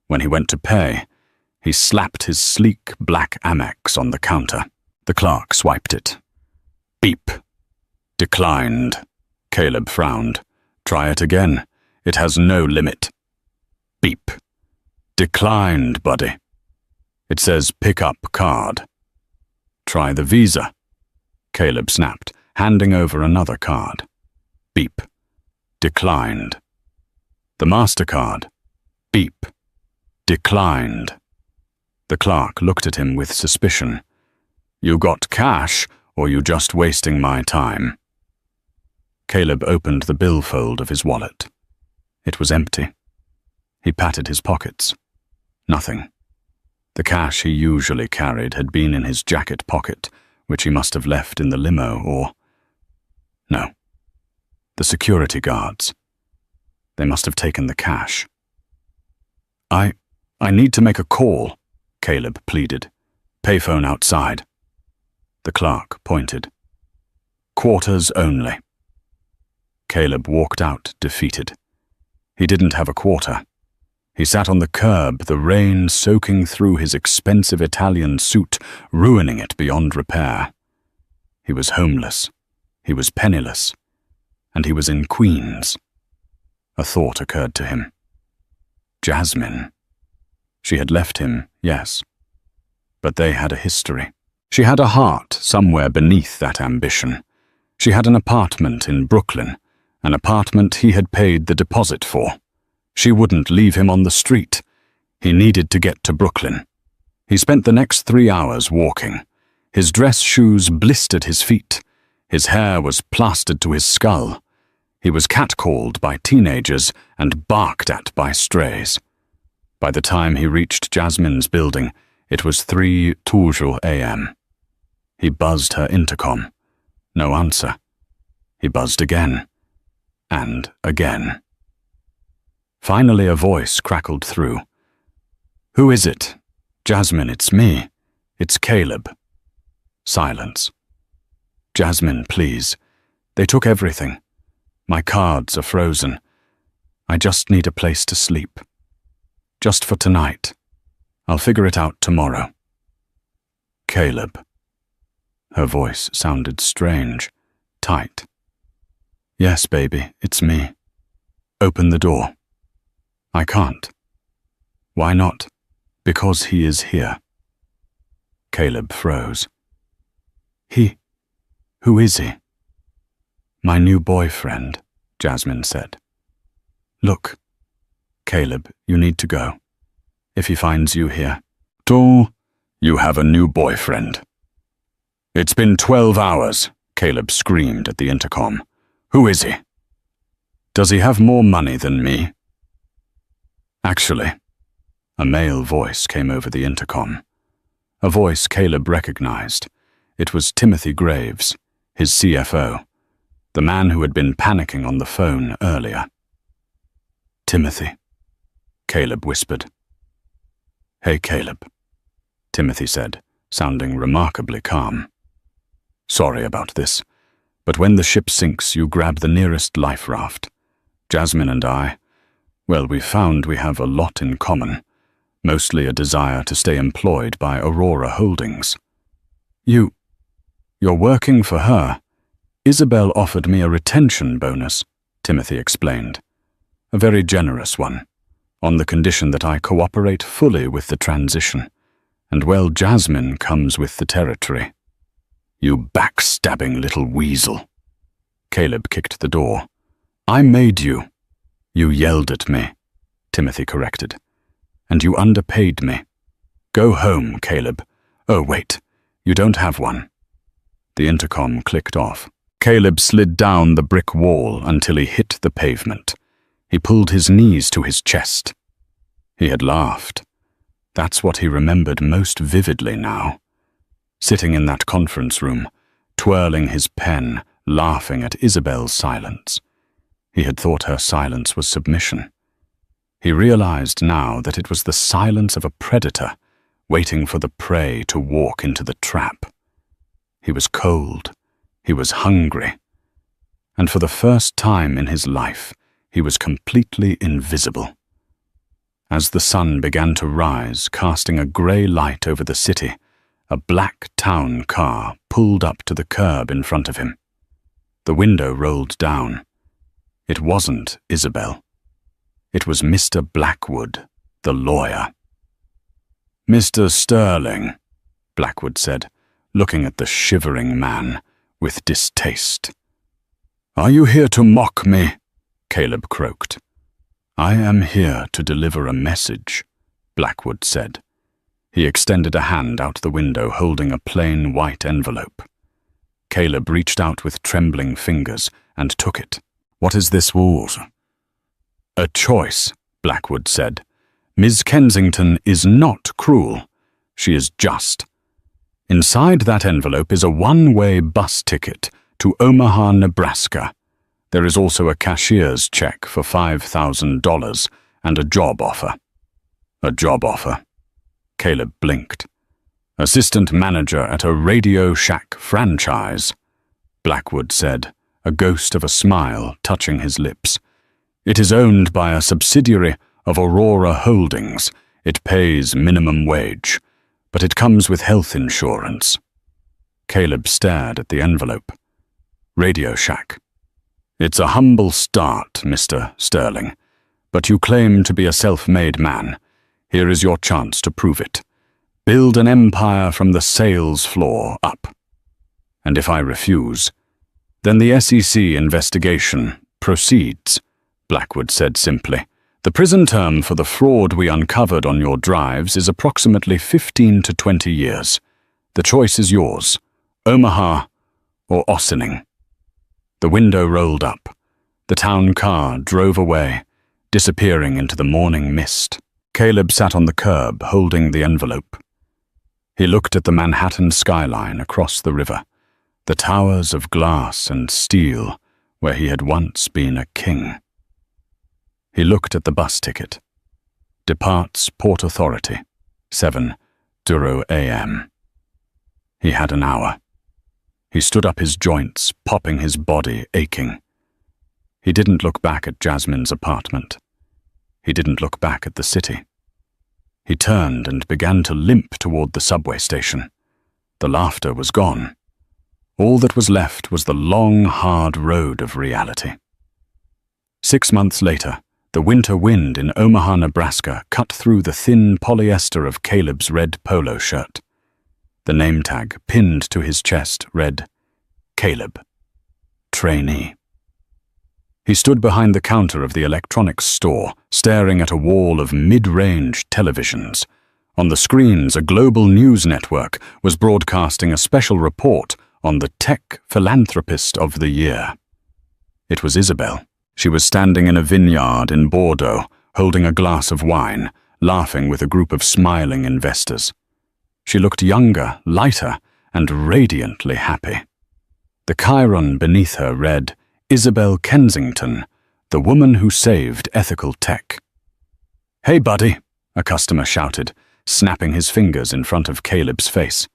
When he went to pay, he slapped his sleek black Amex on the counter. The clerk swiped it. Beep. Declined. Caleb frowned. Try it again. It has no limit. Beep. Declined, buddy. It says pick up card. Try the Visa. Caleb snapped, handing over another card. Beep. Declined. The MasterCard. Beep. Declined. The clerk looked at him with suspicion. You got cash, or you just wasting my time? Caleb opened the billfold of his wallet. It was empty. He patted his pockets. Nothing. The cash he usually carried had been in his jacket pocket, which he must have left in the limo, or... No. The security guards. They must have taken the cash. I need to make a call, Caleb pleaded. Payphone outside. The clerk pointed. Quarters only. Caleb walked out, defeated. He didn't have a quarter. He sat on the curb, the rain soaking through his expensive Italian suit, ruining it beyond repair. He was homeless. He was penniless. And he was in Queens. A thought occurred to him. Jasmine. She had left him, yes. But they had a history. She had a heart somewhere beneath that ambition. She had an apartment in Brooklyn, an apartment he had paid the deposit for. She wouldn't leave him on the street. He needed to get to Brooklyn. He spent the next 3 hours walking. His dress shoes blistered his feet. His hair was plastered to his skull. He was catcalled by teenagers and barked at by strays. By the time he reached Jasmine's building, it was 3:00 a.m. He buzzed her intercom. No answer. He buzzed again. And again. Finally a voice crackled through. Who is it? Jasmine, it's me. It's Caleb. Silence. Jasmine, please. They took everything. My cards are frozen. I just need a place to sleep. Just for tonight. I'll figure it out tomorrow. Caleb. Her voice sounded strange, tight. Yes, baby, it's me. Open the door. I can't. Why not? Because he is here. Caleb froze. He? Who is he? My new boyfriend, Jasmine said. Look, Caleb, you need to go. If he finds you here. So, you have a new boyfriend. It's been 12 hours, Caleb screamed at the intercom. Who is he? Does he have more money than me? Actually, a male voice came over the intercom. A voice Caleb recognized. It was Timothy Graves, his CFO, the man who had been panicking on the phone earlier. Timothy, Caleb whispered. Hey, Caleb, Timothy said, sounding remarkably calm. Sorry about this, but when the ship sinks, you grab the nearest life raft. Jasmine and I, well, we found we have a lot in common, mostly a desire to stay employed by Aurora Holdings. You're working for her. Isabel offered me a retention bonus, Timothy explained. A very generous one, on the condition that I cooperate fully with the transition. And well, Jasmine comes with the territory. You backstabbing little weasel. Caleb kicked the door. I made you. You yelled at me, Timothy corrected. And you underpaid me. Go home, Caleb. Oh, wait, you don't have one. The intercom clicked off. Caleb slid down the brick wall until he hit the pavement. He pulled his knees to his chest. He had laughed. That's what he remembered most vividly now. Sitting in that conference room, twirling his pen, laughing at Isabel's silence. He had thought her silence was submission. He realized now that it was the silence of a predator, waiting for the prey to walk into the trap. He was cold. He was hungry. And for the first time in his life, he was completely invisible. As the sun began to rise, casting a grey light over the city, a black town car pulled up to the curb in front of him. The window rolled down. It wasn't Isabel. It was Mr. Blackwood, the lawyer. Mr. Sterling, Blackwood said, looking at the shivering man with distaste. Are you here to mock me? Caleb croaked. I am here to deliver a message, Blackwood said. He extended a hand out the window holding a plain white envelope. Caleb reached out with trembling fingers and took it. What is this, Walls? A choice, Blackwood said. Ms. Kensington is not cruel. She is just. Inside that envelope is a one-way bus ticket to Omaha, Nebraska. There is also a cashier's check for $5,000 and a job offer. A job offer. Caleb blinked. Assistant manager at a Radio Shack franchise, Blackwood said, a ghost of a smile touching his lips. It is owned by a subsidiary of Aurora Holdings. It pays minimum wage, but it comes with health insurance. Caleb stared at the envelope. Radio Shack. It's a humble start, Mr. Sterling, but you claim to be a self-made man. Here is your chance to prove it. Build an empire from the sales floor up. And if I refuse, then the SEC investigation proceeds, Blackwood said simply. The prison term for the fraud we uncovered on your drives is approximately 15 to 20 years. The choice is yours, Omaha or Ossining. The window rolled up. The town car drove away, disappearing into the morning mist. Caleb sat on the curb, holding the envelope. He looked at the Manhattan skyline across the river, the towers of glass and steel where he had once been a king. He looked at the bus ticket. Departs Port Authority, 7:00 a.m. He had an hour. He stood up his joints, popping his body aching. He didn't look back at Jasmine's apartment. He didn't look back at the city. He turned and began to limp toward the subway station. The laughter was gone. All that was left was the long, hard road of reality. 6 months later, the winter wind in Omaha, Nebraska cut through the thin polyester of Caleb's red polo shirt. The name tag pinned to his chest read, Caleb, trainee. He stood behind the counter of the electronics store, staring at a wall of mid-range televisions. On the screens, a global news network was broadcasting a special report on the Tech Philanthropist of the Year. It was Isabel. She was standing in a vineyard in Bordeaux, holding a glass of wine, laughing with a group of smiling investors. She looked younger, lighter, and radiantly happy. The chyron beneath her read, Isabel Kensington, the woman who saved ethical tech. "Hey, buddy," a customer shouted, snapping his fingers in front of Caleb's face.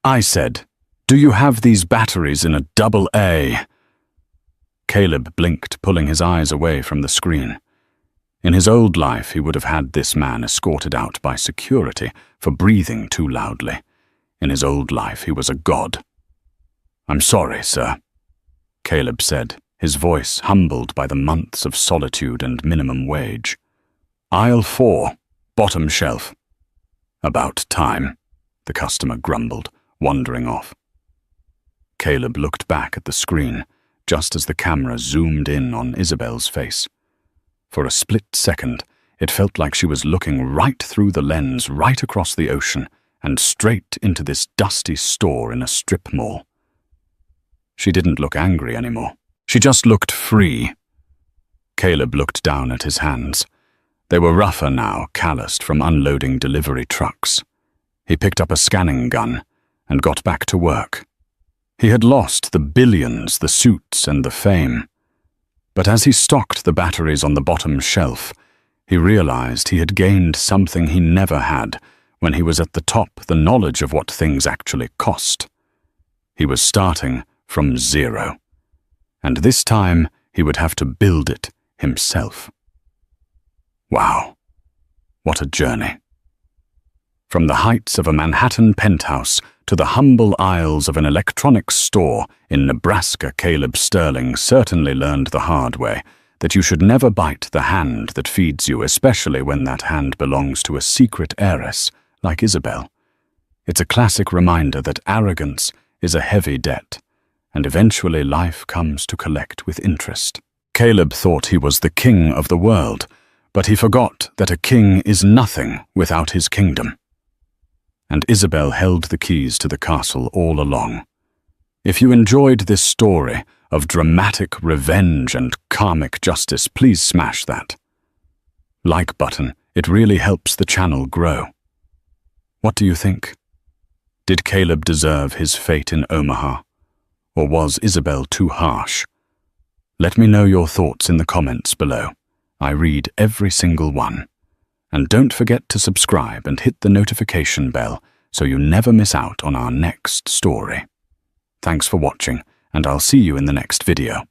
"I said, do you have these batteries in a AA?" Caleb blinked, pulling his eyes away from the screen. In his old life, he would have had this man escorted out by security for breathing too loudly. In his old life, he was a god. "I'm sorry, sir," Caleb said, his voice humbled by the months of solitude and minimum wage. "Aisle 4, bottom shelf." "About time," the customer grumbled, wandering off. Caleb looked back at the screen, just as the camera zoomed in on Isabel's face. For a split second, it felt like she was looking right through the lens, right across the ocean, and straight into this dusty store in a strip mall. She didn't look angry anymore. She just looked free. Caleb looked down at his hands. They were rougher now, calloused from unloading delivery trucks. He picked up a scanning gun and got back to work. He had lost the billions, the suits, and the fame. But as he stocked the batteries on the bottom shelf, he realized he had gained something he never had when he was at the top, the knowledge of what things actually cost. He was starting from zero. And this time, he would have to build it himself. Wow, what a journey. From the heights of a Manhattan penthouse to the humble aisles of an electronics store in Nebraska, Caleb Sterling certainly learned the hard way that you should never bite the hand that feeds you, especially when that hand belongs to a secret heiress like Isabel. It's a classic reminder that arrogance is a heavy debt, and eventually life comes to collect with interest. Caleb thought he was the king of the world, but he forgot that a king is nothing without his kingdom. And Isabel held the keys to the castle all along. If you enjoyed this story of dramatic revenge and karmic justice, please smash that like button. It really helps the channel grow. What do you think? Did Caleb deserve his fate in Omaha? Or was Isabel too harsh? Let me know your thoughts in the comments below. I read every single one. And don't forget to subscribe and hit the notification bell so you never miss out on our next story. Thanks for watching, and I'll see you in the next video.